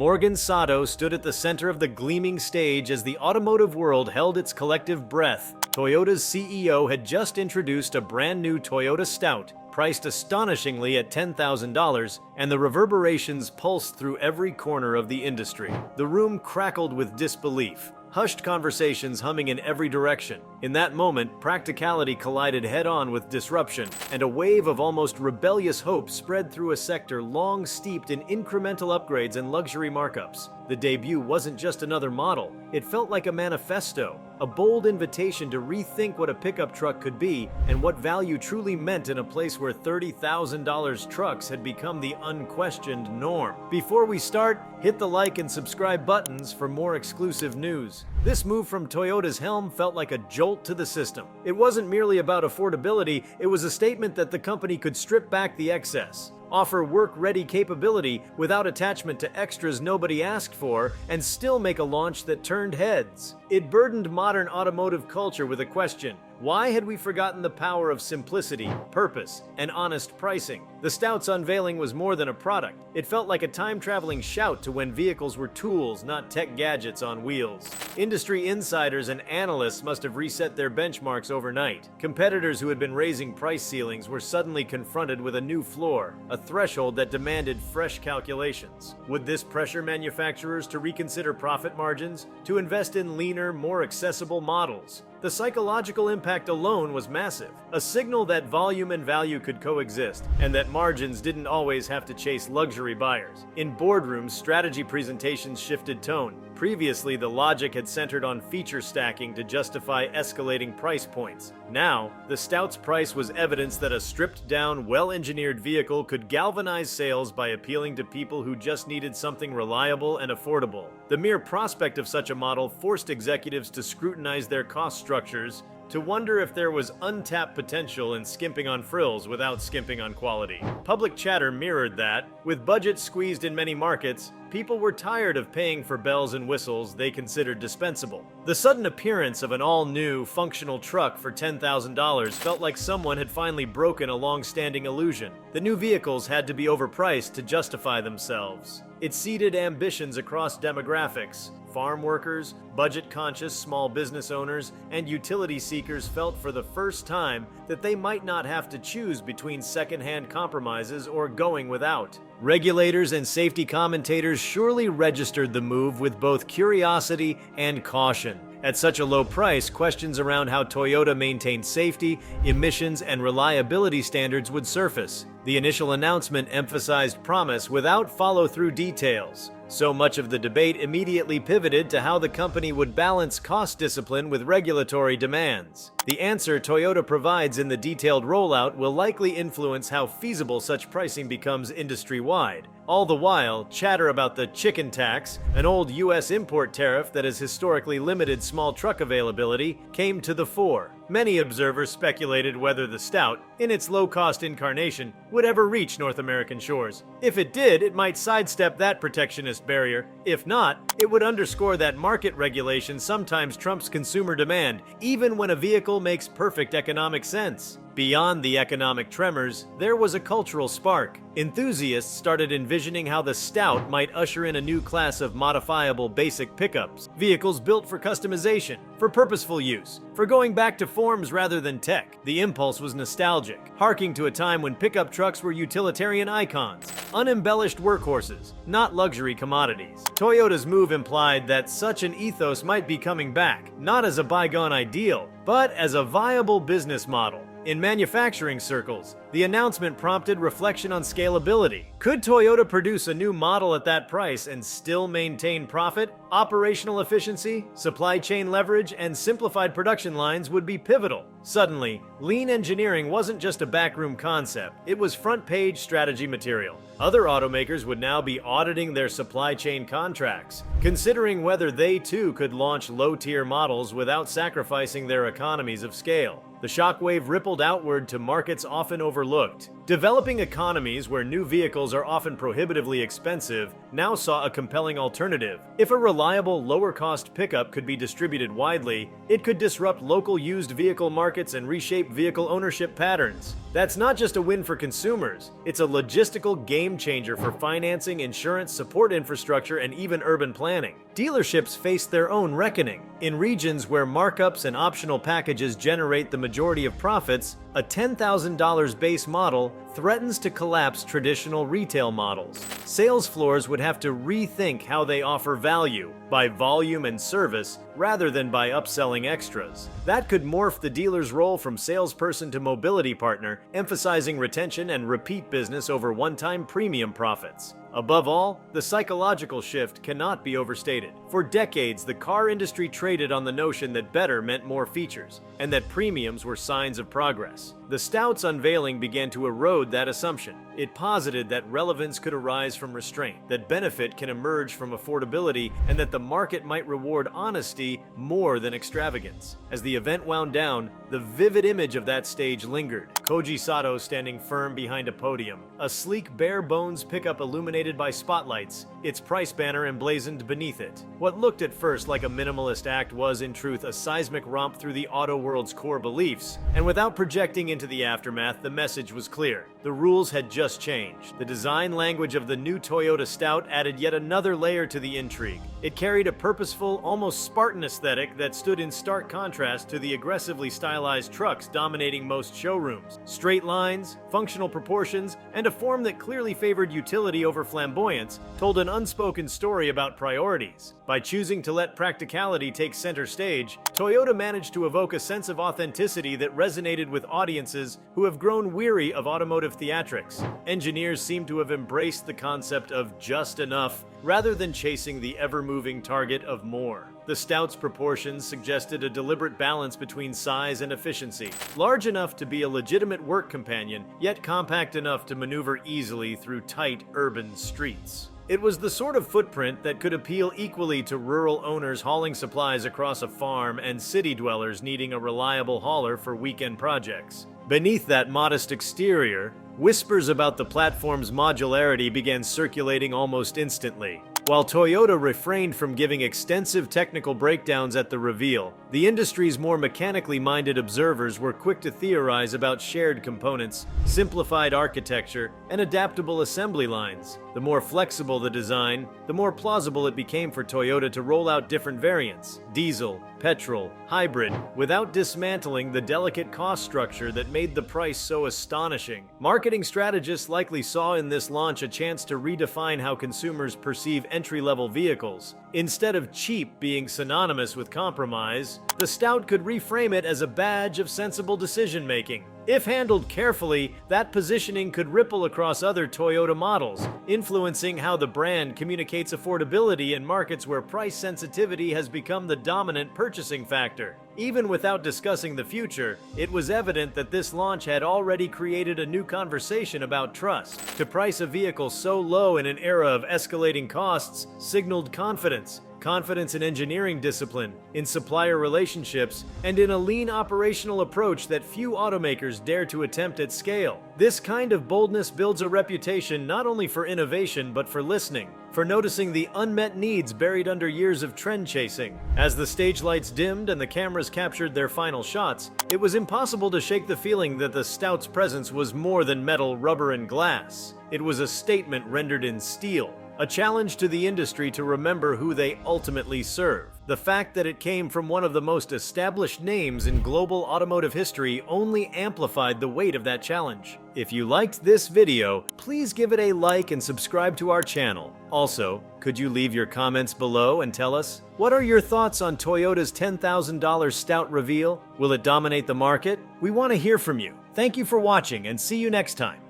Morgan Sato stood at the center of the gleaming stage as the automotive world held its collective breath. Toyota's CEO had just introduced a brand new Toyota Stout, priced astonishingly at $10,000, and the reverberations pulsed through every corner of the industry. The room crackled with disbelief, hushed conversations humming in every direction. In that moment, practicality collided head-on with disruption, and a wave of almost rebellious hope spread through a sector long steeped in incremental upgrades and luxury markups. The debut wasn't just another model. It felt like a manifesto, a bold invitation to rethink what a pickup truck could be and what value truly meant in a place where $30,000 trucks had become the unquestioned norm. Before we start, hit the like and subscribe buttons for more exclusive news. This move from Toyota's helm felt like a jolt to the system. It wasn't merely about affordability, it was a statement that the company could strip back the excess, offer work-ready capability without attachment to extras nobody asked for, and still make a launch that turned heads. It burdened modern automotive culture with a question: why had we forgotten the power of simplicity, purpose, and honest pricing? The Stout's unveiling was more than a product. It felt like a time-traveling shout to when vehicles were tools, not tech gadgets on wheels. Industry insiders and analysts must have reset their benchmarks overnight. Competitors who had been raising price ceilings were suddenly confronted with a new floor, a threshold that demanded fresh calculations. Would this pressure manufacturers to reconsider profit margins, to invest in leaner, more accessible models? The psychological impact alone was massive, a signal that volume and value could coexist, and that margins didn't always have to chase luxury buyers. In boardrooms, strategy presentations shifted tone. Previously, the logic had centered on feature stacking to justify escalating price points. Now, the Stout's price was evidence that a stripped-down, well-engineered vehicle could galvanize sales by appealing to people who just needed something reliable and affordable. The mere prospect of such a model forced executives to scrutinize their cost structures, to wonder if there was untapped potential in skimping on frills without skimping on quality. Public chatter mirrored that. With budgets squeezed in many markets, people were tired of paying for bells and whistles they considered dispensable. The sudden appearance of an all-new, functional truck for $10,000 felt like someone had finally broken a long-standing illusion. The new vehicles had to be overpriced to justify themselves. It seeded ambitions across demographics. Farm workers, budget-conscious small business owners, and utility seekers felt for the first time that they might not have to choose between second-hand compromises or going without. Regulators and safety commentators surely registered the move with both curiosity and caution. At such a low price, questions around how Toyota maintained safety, emissions, and reliability standards would surface. The initial announcement emphasized promise without follow-through details. So much of the debate immediately pivoted to how the company would balance cost discipline with regulatory demands. The answer Toyota provides in the detailed rollout will likely influence how feasible such pricing becomes industry-wide. All the while, chatter about the chicken tax, an old U.S. import tariff that has historically limited small truck availability, came to the fore. Many observers speculated whether the Stout, in its low-cost incarnation, would ever reach North American shores. If it did, it might sidestep that protectionist barrier. If not, it would underscore that market regulation sometimes trumps consumer demand, even when a vehicle makes perfect economic sense. Beyond the economic tremors, there was a cultural spark. Enthusiasts started envisioning how the Stout might usher in a new class of modifiable basic pickups, vehicles built for customization, for purposeful use, for going back to forms rather than tech. The impulse was nostalgic, harking to a time when pickup trucks were utilitarian icons, unembellished workhorses, not luxury commodities. Toyota's move implied that such an ethos might be coming back, not as a bygone ideal, but as a viable business model. In manufacturing circles, the announcement prompted reflection on scalability. Could Toyota produce a new model at that price and still maintain profit? Operational efficiency, supply chain leverage, and simplified production lines would be pivotal. Suddenly, lean engineering wasn't just a backroom concept, it was front-page strategy material. Other automakers would now be auditing their supply chain contracts, considering whether they too could launch low-tier models without sacrificing their economies of scale. The shockwave rippled outward to markets often overlooked. Developing economies where new vehicles are often prohibitively expensive now saw a compelling alternative. If a reliable reliable, lower-cost pickup could be distributed widely, it could disrupt local used vehicle markets and reshape vehicle ownership patterns. That's not just a win for consumers, it's a logistical game-changer for financing, insurance, support infrastructure, and even urban planning. Dealerships face their own reckoning. In regions where markups and optional packages generate the majority of profits, a $10,000 base model threatens to collapse traditional retail models. Sales floors would have to rethink how they offer value, by volume and service, rather than by upselling extras. That could morph the dealer's role from salesperson to mobility partner, emphasizing retention and repeat business over one-time premium profits. Above all, the psychological shift cannot be overstated. For decades, the car industry traded on the notion that better meant more features, and that premiums were signs of progress. The Stout's unveiling began to erode that assumption. It posited that relevance could arise from restraint, that benefit can emerge from affordability, and that the market might reward honesty more than extravagance. As the event wound down, the vivid image of that stage lingered. Koji Sato standing firm behind a podium, a sleek bare-bones pickup illuminated by spotlights, its price banner emblazoned beneath it. What looked at first like a minimalist act was, in truth, a seismic romp through the auto world's core beliefs. And without projecting into the aftermath, the message was clear. The rules had just changed. The design language of the new Toyota Stout added yet another layer to the intrigue. It carried a purposeful, almost Spartan aesthetic that stood in stark contrast to the aggressively stylized trucks dominating most showrooms. Straight lines, functional proportions, and a form that clearly favored utility over flamboyance told an unspoken story about priorities. By choosing to let practicality take center stage, Toyota managed to evoke a sense of authenticity that resonated with audiences who have grown weary of automotive theatrics. Engineers seem to have embraced the concept of just enough, rather than chasing the ever-moving target of more. The Stout's proportions suggested a deliberate balance between size and efficiency, large enough to be a legitimate work companion, yet compact enough to maneuver easily through tight urban streets. It was the sort of footprint that could appeal equally to rural owners hauling supplies across a farm and city dwellers needing a reliable hauler for weekend projects. Beneath that modest exterior, whispers about the platform's modularity began circulating almost instantly. While Toyota refrained from giving extensive technical breakdowns at the reveal, the industry's more mechanically minded observers were quick to theorize about shared components, simplified architecture, and adaptable assembly lines. The more flexible the design, the more plausible it became for Toyota to roll out different variants, diesel, petrol, hybrid, without dismantling the delicate cost structure that made the price so astonishing. Marketing strategists likely saw in this launch a chance to redefine how consumers perceive entry-level vehicles. Instead of cheap being synonymous with compromise, the Stout could reframe it as a badge of sensible decision-making. If handled carefully, that positioning could ripple across other Toyota models, influencing how the brand communicates affordability in markets where price sensitivity has become the dominant purchasing factor. Even without discussing the future, it was evident that this launch had already created a new conversation about trust. To price a vehicle so low in an era of escalating costs signaled confidence. Confidence in engineering discipline, in supplier relationships, and in a lean operational approach that few automakers dare to attempt at scale. This kind of boldness builds a reputation not only for innovation but for listening, for noticing the unmet needs buried under years of trend chasing. As the stage lights dimmed and the cameras captured their final shots, it was impossible to shake the feeling that the Stout's presence was more than metal, rubber, and glass. It was a statement rendered in steel. A challenge to the industry to remember who they ultimately serve. The fact that it came from one of the most established names in global automotive history only amplified the weight of that challenge. If you liked this video, please give it a like and subscribe to our channel. Also, could you leave your comments below and tell us, what are your thoughts on Toyota's $10,000 Stout reveal? Will it dominate the market? We want to hear from you. Thank you for watching and see you next time.